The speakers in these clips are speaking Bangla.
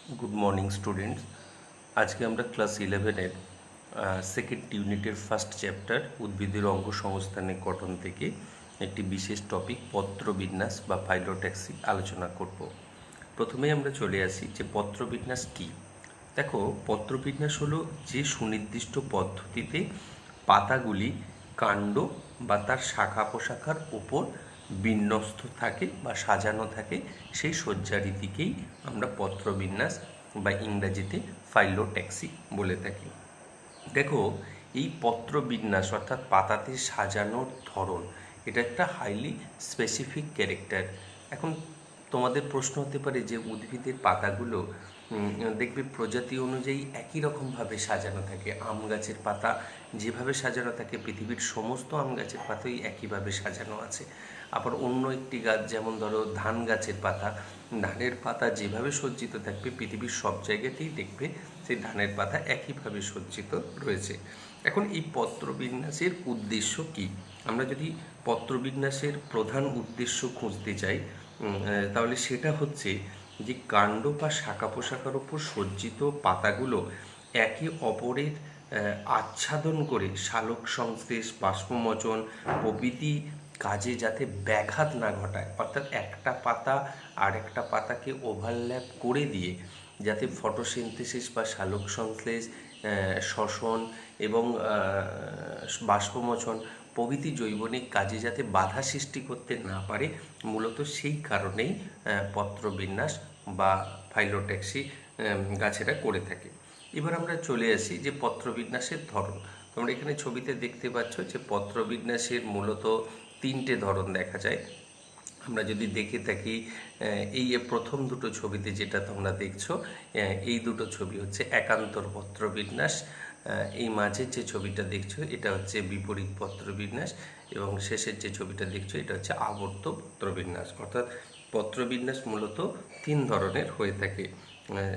Good morning students. আজকে আমরা ক্লাস 11-এর সেকেন্ড ইউনিটের ফার্স্ট চ্যাপ্টার উদ্ভিদের অঙ্গ সংস্থানের গঠন থেকে একটি বিশেষ টপিক পত্রবিন্যাস বা ফাইলোট্যাক্সি আলোচনা করব। প্রথমেই আমরা চলে আসি যে পত্রবিন্যাস কী। দেখো, পত্রবিন্যাস হলো যে সুনির্দিষ্ট পদ্ধতিতে পাতাগুলি কাণ্ড বা তার শাখা প্রশাখার উপর বিন্যস্ত থাকে বা সাজানো থাকে, সেই সজ্জারীতিকেই আমরা পত্রবিন্যাস বা ইংরাজিতে ফাইলোট্যাক্সি বলে থাকি। দেখো, এই পত্রবিন্যাস অর্থাৎ পাতাতে সাজানোর ধরন, এটা একটা হাইলি স্পেসিফিক ক্যারেক্টার। এখন তোমাদের প্রশ্ন হতে পারে যে উদ্ভিদের পাতাগুলো দেখবে প্রজাতি অনুযায়ী একই রকমভাবে সাজানো থাকে। আম গাছের পাতা যেভাবে সাজানো থাকে পৃথিবীর সমস্ত আম গাছের পাতাই একইভাবে সাজানো আছে। আবার অন্য একটি গাছ, যেমন ধরো ধান গাছের পাতা, ধানের পাতা যেভাবে সজ্জিত থাকবে পৃথিবীর সব জায়গাতেই দেখবে সেই ধানের পাতা একইভাবে সজ্জিত রয়েছে। এখন এই পত্রবিন্যাসের উদ্দেশ্য কী? আমরা যদি পত্রবিন্যাসের প্রধান উদ্দেশ্য খুঁজতে চাই, তাহলে সেটা হচ্ছে যে কাণ্ড বা শাখা পোশাখার ওপর সজ্জিত পাতাগুলো একে অপরের আচ্ছাদন করে সালোক সংশ্লেষ, বাষ্পমোচন প্রভৃতি কাজে যাতে ব্যাঘাত না ঘটায়, অর্থাৎ একটা পাতা আর একটা পাতাকে ওভারল্যাপ করে দিয়ে যাতে ফটোসিনথেসিস বা সালোক সংশ্লেষ, শ্বসন এবং বাষ্পমোচন প্রভৃতি জৈবনিক কাজে যাতে বাধা সৃষ্টি করতে না পারে, মূলত সেই কারণেই পত্রবিন্যাস বা ফাইলোট্যাক্সি গাছেরা করে থাকে। এবার আমরা চলে আসি যে পত্রবিন্যাসের ধরন। তোমরা এখানে ছবিতে দেখতে পাচ্ছ যে পত্রবিন্যাসের মূলত তিনটে ধরন দেখা যায়। আমরা যদি দেখে থাকি, এই প্রথম দুটো ছবিতে যেটা তোমরা দেখছো, এই দুটো ছবি হচ্ছে একান্তর পত্রবিন্যাস। এই মাঝের যে ছবিটা দেখছো এটা হচ্ছে বিপরীত পত্রবিন্যাস, এবং শেষের যে ছবিটা দেখছো এটা হচ্ছে আবর্ত পত্রবিন্যাস। অর্থাৎ পত্রবিন্যাস মূলত তিন ধরনের হয়ে থাকে।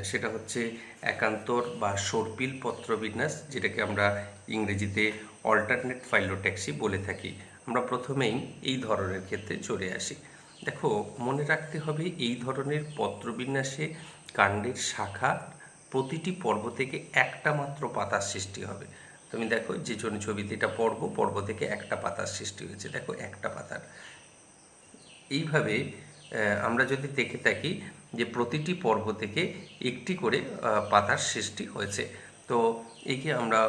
সেটা হচ্ছে একান্তর বা সর্পিল পত্রবিন্যাস, যেটাকে আমরা ইংরেজিতে অল্টারনেট ফাইলোট্যাক্সি বলে থাকি। আমরা প্রথমেই এই ধরনের ক্ষেত্রে চলে আসি। দেখো, মনে রাখতে হবে এই ধরনের পত্রবিন্যাসে কাণ্ডের শাখা প্রতিটি পর্ব থেকে একটা মাত্র পাতার সৃষ্টি হবে। তুমি দেখো যে ছবিতে এটা পর্ব থেকে একটা পাতার সৃষ্টি হয়েছে, দেখো একটা পাতার। এইভাবে আমরা যদি দেখে থাকি যে প্রতিটি পর্ব থেকে একটি করে পাতার সৃষ্টি হয়েছে, তো একে আমরা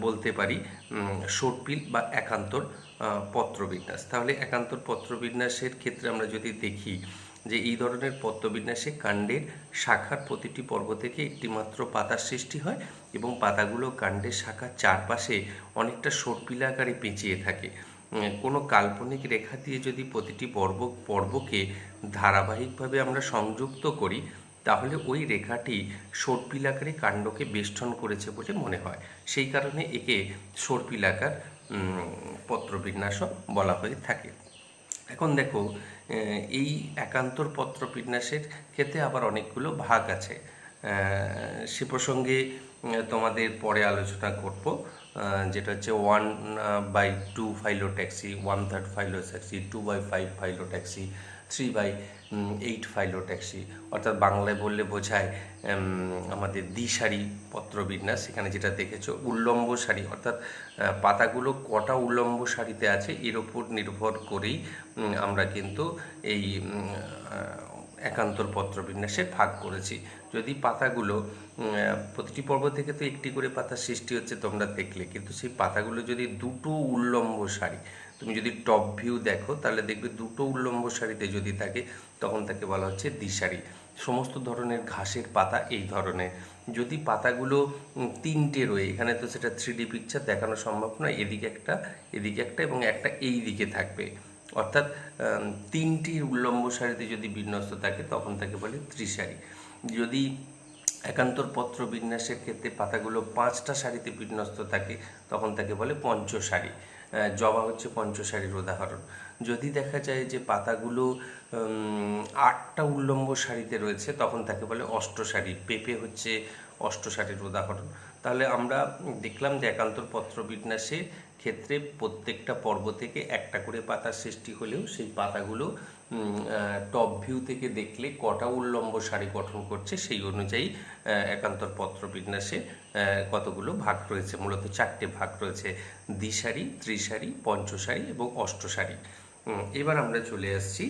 বলতে পারি সর্পিল বা একান্তর পত্রবিন্যাস। তাহলে একান্তর পত্রবিন্যাসের ক্ষেত্রে আমরা যদি দেখি যে এই ধরনের পত্রবিন্যাসে কাণ্ডের শাখার প্রতিটি পর্ব থেকে একটি মাত্র পাতার সৃষ্টি হয়, এবং পাতাগুলো কাণ্ডের শাখার চারপাশে অনেকটা সর্পিলাকারে পেঁচিয়ে থাকে। কোনো কাল্পনিক রেখা দিয়ে যদি প্রতিটি পর্বকে ধারাবাহিকভাবে আমরা সংযুক্ত করি, তাহলে ওই রেখাটি সর্পিলাকারে কাণ্ডকে বেষ্টন করেছে বলে মনে হয়। সেই কারণে একে সর্পিলাকার পত্রবিন্যাসও বলা হয়ে থাকে। এখন দেখো, এই একান্তর পত্রবিন্যাসের ক্ষেত্রে আবার অনেকগুলো ভাগ আছে। সে প্রসঙ্গে তোমাদের পরে আলোচনা করব, যেটা হচ্ছে 1/2 ফাইলোট্যাক্সি, 1/3 ফাইলোট্যাক্সি, 2/5 ফাইলোট্যাক্সি, 3/8 ফাইলোট্যাক্সি। অর্থাৎ বাংলায় বললে বোঝায় আমাদের দ্বিসারি পত্রবিন্যাস। সেখানে যেটা দেখেছো উল্লম্ব সারি, অর্থাৎ পাতাগুলো কটা উল্লম্ব সারিতে আছে এর ওপর নির্ভর করেই আমরা কিন্তু এই একান্তর পত্রবিন্যাসে ভাগ করেছি। যদি পাতাগুলো প্রতিটি পর্ব থেকে তো একটি করে পাতার সৃষ্টি হচ্ছে তোমরা দেখলে, কিন্তু সেই পাতাগুলো যদি দুটো উল্লম্ব সারি, তুমি যদি টপ ভিউ দেখো তাহলে দেখবে দুটো উল্লম্ব সারিতে যদি থাকে তখন তাকে বলা হচ্ছে দ্বিসারি। সমস্ত ধরনের ঘাসের পাতা এই ধরনের। যদি পাতাগুলো তিনটে রয়ে, এখানে তো সেটা 3D পিকচার দেখানো সম্ভব নয়, এদিকে একটা এবং একটা এই দিকে থাকবে, অর্থাৎ তিনটি উল্লম্ব সারিতে যদি বিন্যস্ত থাকে তখন তাকে বলে ত্রিসারি। যদি একান্তর পত্রবিন্যাসের ক্ষেত্রে পাতাগুলো 5টা সারিতে বিন্যস্ত থাকে তখন তাকে বলে পঞ্চসারি। জবা হচ্ছে পঞ্চসারির উদাহরণ। যদি দেখা যায় যে পাতাগুলো 8টা উল্লম্ব সারিতে রয়েছে তখন তাকে বলে অষ্টসারি। পেঁপে হচ্ছে অষ্টসারির উদাহরণ। তাহলে আমরা দেখলাম যে একান্তর পত্রবিন্যাসে ক্ষেত্রে প্রত্যেকটা পর্ব থেকে একটা করে পাতার সৃষ্টি হলেও সেই পাতাগুলো টপ ভিউ থেকে দেখলে কটা উল্লম্ব সারি গঠন করছে সেই অনুযায়ী একান্তর পত্রবিন্যাসে কতগুলো ভাগ রয়েছে। মূলত 4টে ভাগ রয়েছে: দ্বিসারি, ত্রিসারি, পঞ্চসারি এবং অষ্টসারি। এবার আমরা চলে আসছি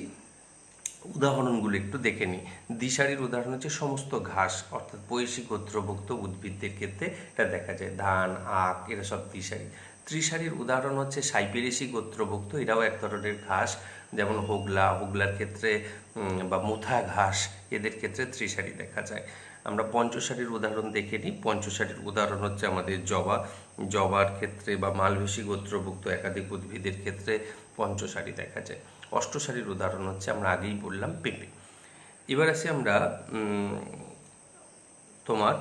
উদাহরণগুলো একটু দেখে নিই। দ্বিসারির উদাহরণ হচ্ছে সমস্ত ঘাস, অর্থাৎ বৈশ্বিক গোত্রভুক্ত উদ্ভিদদের ক্ষেত্রে এটা দেখা যায়, ধান, আখ, এরা সব দ্বিসারি। ত্রিসারির উদাহরণ হচ্ছে সাইপেরেসি গোত্রভুক্ত, এরাও এক ধরনের ঘাস, যেমন হোগলার ক্ষেত্রে বা মুথা ঘাস, এদের ক্ষেত্রে ত্রিসারি দেখা যায়। আমরা পঞ্চসারির উদাহরণ দেখে নিই। পঞ্চসারির উদাহরণ হচ্ছে আমাদের জবার ক্ষেত্রে বা মালভেসি গোত্রভুক্ত একাধিক উদ্ভিদের ক্ষেত্রে পঞ্চসারি দেখা যায়। অষ্টসারির উদাহরণ হচ্ছে আমরা আগেই বললাম পেঁপে। এবার আসি আমরা তোমার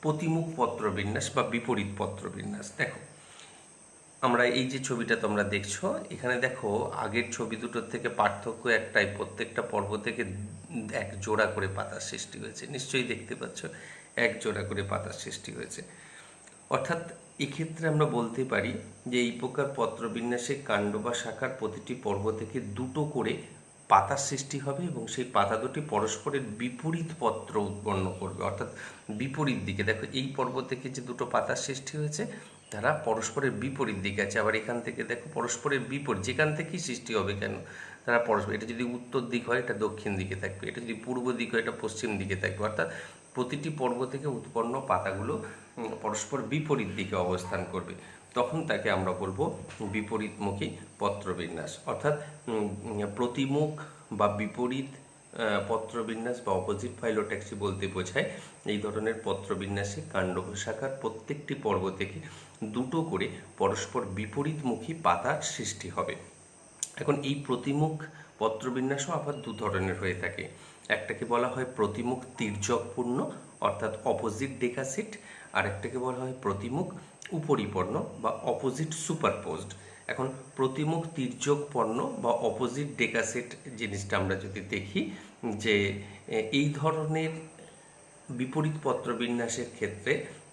প্রতিমুখ পত্রবিন্যাস বা বিপরীত পত্রবিন্যাস। দেখো, আমরা এই যে ছবিটা তোমরা দেখছো, এখানে দেখো আগের ছবি দুটোর থেকে পার্থক্য একটাই, প্রত্যেকটা পর্ব থেকে এক জোড়া করে পাতার সৃষ্টি হয়েছে। নিশ্চয়ই দেখতে পাচ্ছ, এক জোড়া করে পাতার সৃষ্টি হয়েছে। অর্থাৎ এক্ষেত্রে আমরা বলতে পারি যে এই প্রকার পত্রবিন্যাসে কাণ্ড বা শাখার প্রতিটি পর্ব থেকে দুটো করে পাতার সৃষ্টি হবে এবং সেই পাতা দুটি পরস্পরের বিপরীত পত্র উৎপন্ন করবে। অর্থাৎ বিপরীত দিকে, দেখো এই পর্ব থেকে যে দুটো পাতার সৃষ্টি হয়েছে তারা পরস্পরের বিপরীত দিকে আছে। আবার এখান থেকে দেখো পরস্পরের বিপরীত, যেখান থেকেই সৃষ্টি হবে কেন তারা পরস্পর, এটা যদি উত্তর দিক হয় এটা দক্ষিণ দিকে থাকবে, এটা যদি পূর্ব দিক হয় এটা পশ্চিম দিকে থাকবে। অর্থাৎ প্রতিটি পর্ব থেকে উৎপন্ন পাতাগুলো পরস্পর বিপরীত দিকে অবস্থান করবে, তখন তাকে আমরা বলবো বিপরীতমুখী পত্রবিন্যাস। অর্থাৎ প্রতিমুখ বা বিপরীত পত্রবিন্যাস বা অপোজিট ফাইলোট্যাক্সি বলতে বোঝায় এই ধরনের পত্রবিন্যাসে কাণ্ড শাখার প্রত্যেকটি পর্ব থেকে দুটো করে পরস্পর বিপরীতমুখী পাতার সৃষ্টি হবে। এখন এই প্রতিমুখ পত্রবিন্যাসও আবার দু ধরনের হয়ে থাকে। একটাকে বলা হয় প্রতিমুখ তির্যকপূর্ণ অর্থাৎ অপোজিট ডেকাসেট, আর একটাকে বলা হয় প্রতিমুখ উপরিপর্ণ বা অপোজিট সুপারপোজড। এখন প্রতিমুখ তির্যকপর্ণ বা অপোজিট ডেকাসেট জিনিসটা আমরা যদি দেখি, যে এই ধরনের বিপরীত পত্রবিন্যাসের ক্ষেত্রে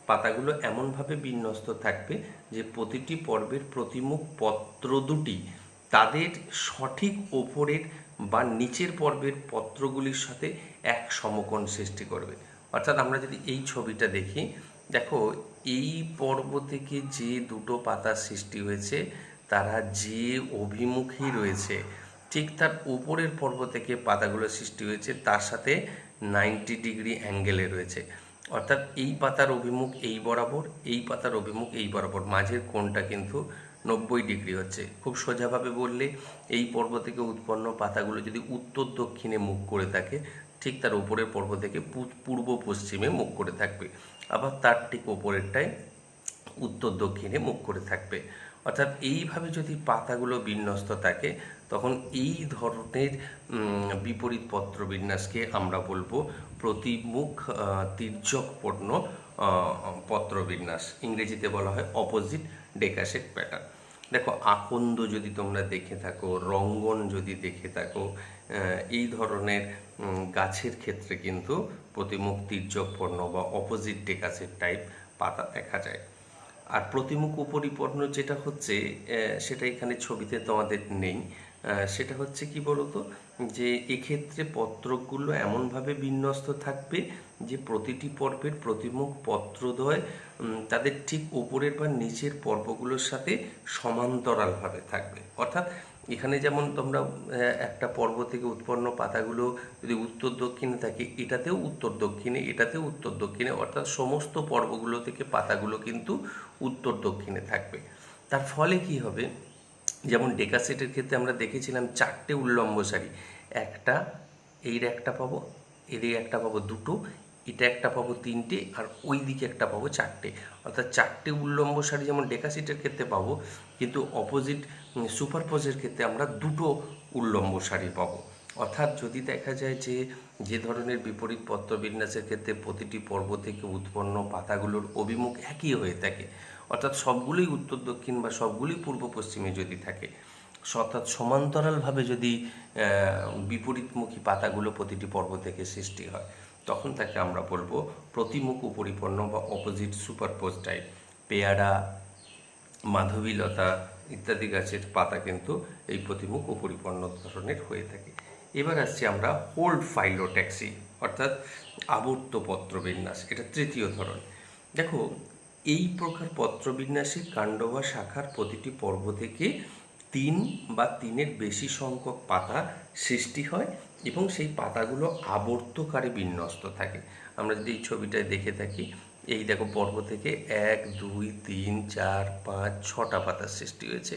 পাতাগুলো এমনভাবে বিন্যস্ত থাকবে যে প্রতিটি পর্বের প্রতিমুখ পত্র দুটি তাদের সঠিক ওপরের বা নিচের পর্বের পত্রগুলির সাথে এক সমকোণ সৃষ্টি করবে। অর্থাৎ আমরা যদি এই ছবিটা দেখি, দেখো এই পর্ব থেকে যে দুটো পাতার সৃষ্টি হয়েছে তারা যে অভিমুখী রয়েছে, ঠিক তার উপরের পর্ব থেকে পাতাগুলো সৃষ্টি হয়েছে তার সাথে 90 ডিগ্রি অ্যাঙ্গেলে রয়েছে। অর্থাৎ এই পাতার অভিমুখ এই বরাবর, এই পাতার অভিমুখ এই বরাবর, মাঝের কোণটা কিন্তু 90 ডিগ্রি হচ্ছে। খুব সোজাভাবে বললে এই পর্ব থেকে উৎপন্ন পাতাগুলো যদি উত্তর দক্ষিণে মুখ করে থাকে, ঠিক তার উপরের পর্ব থেকে পূর্ব পশ্চিমে মুখ করে থাকবে, আবার তার ঠিক ওপরেরটায় উত্তর দক্ষিণে মুখ করে থাকবে। অর্থাৎ এইভাবে যদি পাতাগুলো বিন্যস্ত থাকে তখন এই ধরনের বিপরীত পত্রবিন্যাসকে আমরা বলবো প্রতিমুখ তির্যকপূর্ণ পত্রবিন্যাস। ইংরেজিতে বলা হয় অপোজিট ডেকাসেট প্যাটার্ন। দেখো আকন্দ যদি তোমরা দেখে থাকো, রঙ্গন যদি দেখে থাকো, এই ধরনের গাছের ক্ষেত্রে কিন্তু প্রতিমুখ তির্যকপূর্ণ বা অপোজিট ডেকাসেট টাইপ পাতা দেখা যায়। আর প্রতিমুখ উপরিপর্ণ যেটা হচ্ছে সেটা এখানে ছবিতে তোমাদের নেই, সেটা হচ্ছে কি বলতো, যে এক্ষেত্রে পত্রগুলো এমনভাবে বিন্যস্ত থাকবে যে প্রতিটি পর্বের প্রতিমুখ পত্রদ্বয় তাদের ঠিক উপরের বা নিচের পর্বগুলোর সাথে সমান্তরালভাবে থাকবে। অর্থাৎ এখানে যেমন তোমরা একটা পর্ব থেকে উৎপন্ন পাতাগুলো যদি উত্তর দক্ষিণে থাকে, এটাতেও উত্তর দক্ষিণে, এটাতেও উত্তর দক্ষিণে, অর্থাৎ সমস্ত পর্বগুলো থেকে পাতাগুলো কিন্তু উত্তর দক্ষিণে থাকবে। তার ফলে কি হবে, যেমন ডেকাসেটের ক্ষেত্রে আমরা দেখেছিলাম 4টে উল্লম্ব সারি, একটা এর একটা পাবো, এর একটা পাবো দুটো, এটা একটা পাবো 3টে, আর ওই দিকে একটা পাবো 4টে। অর্থাৎ 4টে উল্লম্ব সারি যেমন ডেকাসেটের ক্ষেত্রে পাবো, কিন্তু অপোজিট সুপারপোজের ক্ষেত্রে আমরা দুটো উল্লম্ব সারি পাবো। অর্থাৎ যদি দেখা যায় যে যে ধরনের বিপরীত পত্রবিন্যাসের ক্ষেত্রে প্রতিটি পর্ব থেকে উৎপন্ন পাতাগুলোর অভিমুখ একই হয়ে থাকে, অর্থাৎ সবগুলোই উত্তর দক্ষিণ বা সবগুলোই পূর্ব পশ্চিমে যদি থাকে, অর্থাৎ সমান্তরালভাবে যদি বিপরীতমুখী পাতাগুলো প্রতিটি পর্ব থেকে সৃষ্টি হয়, তখন তাকে আমরা বলবো প্রতিমুখ উপরিপন্ন বা অপোজিট সুপারপোজ টাইপ। পেয়ারা, মাধবীলতা ইত্যাদি গাছের পাতা কিন্তু এই প্রতিমুখ ও পরিপূর্ণ ধরনের হয়ে থাকে। এবার আসছি আমরা হোল্ড ফাইলোট্যাক্সি অর্থাৎ আবর্ত পত্রবিন্যাস, এটা তৃতীয় ধরন। দেখো, এই প্রকার পত্রবিন্যাসে কাণ্ড বা শাখার প্রতিটি পর্ব থেকে 3 বা 3-এর বেশি সংখ্যক পাতা সৃষ্টি হয় এবং সেই পাতাগুলো আবর্তকারে বিন্যস্ত থাকে। আমরা যদি এই ছবিটায় দেখে থাকি, এই দেখো পর্ব থেকে 1 2 3 4 5 6টা পাতার সৃষ্টি হয়েছে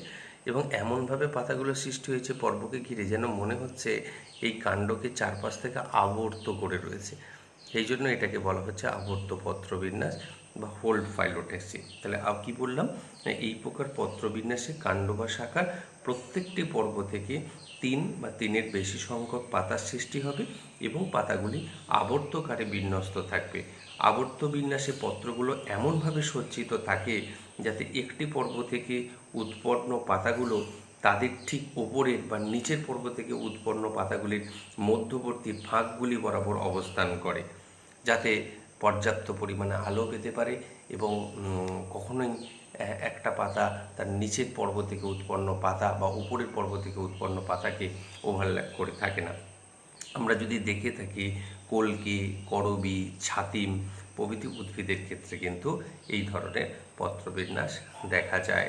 এবং এমনভাবে পাতাগুলো সৃষ্টি হয়েছে পর্বকে ঘিরে যেন মনে হচ্ছে এই কাণ্ডকে চারপাশ থেকে আবর্ত করে রয়েছে। সেই জন্য এটাকে বলা হচ্ছে আবর্ত পত্রবিন্যাস বা হোল্ড ফাইলোট্যাক্সি। তাহলে কি বললাম, এই প্রকার পত্রবিন্যাসে কাণ্ড বা শাখার প্রত্যেকটি পর্ব থেকে 3 বা 3-এর বেশি সংখ্যক পাতার সৃষ্টি হবে এবং পাতাগুলি আবর্তকারে বিন্যস্ত থাকবে। আবর্ত বিন্যাসে পত্রগুলো এমনভাবে সজ্জিত থাকে যাতে একটি পর্ব থেকে উৎপন্ন পাতাগুলো তাদের ঠিক ওপরের বা নিচের পর্ব থেকে উৎপন্ন পাতাগুলির মধ্যবর্তী ফাঁকগুলি বরাবর অবস্থান করে, যাতে পর্যাপ্ত পরিমাণে আলো পেতে পারে এবং কখনোই একটা পাতা তার নিচের পর্ব থেকে উৎপন্ন পাতা বা উপরের পর্ব থেকে উৎপন্ন পাতাকে ওভারল্যাপ করে থাকে না। আমরা যদি দেখে থাকি কলকে, করবী, ছাতিম প্রভৃতি উদ্ভিদের ক্ষেত্রে কিন্তু এই ধরনের পত্রবিন্যাস দেখা যায়।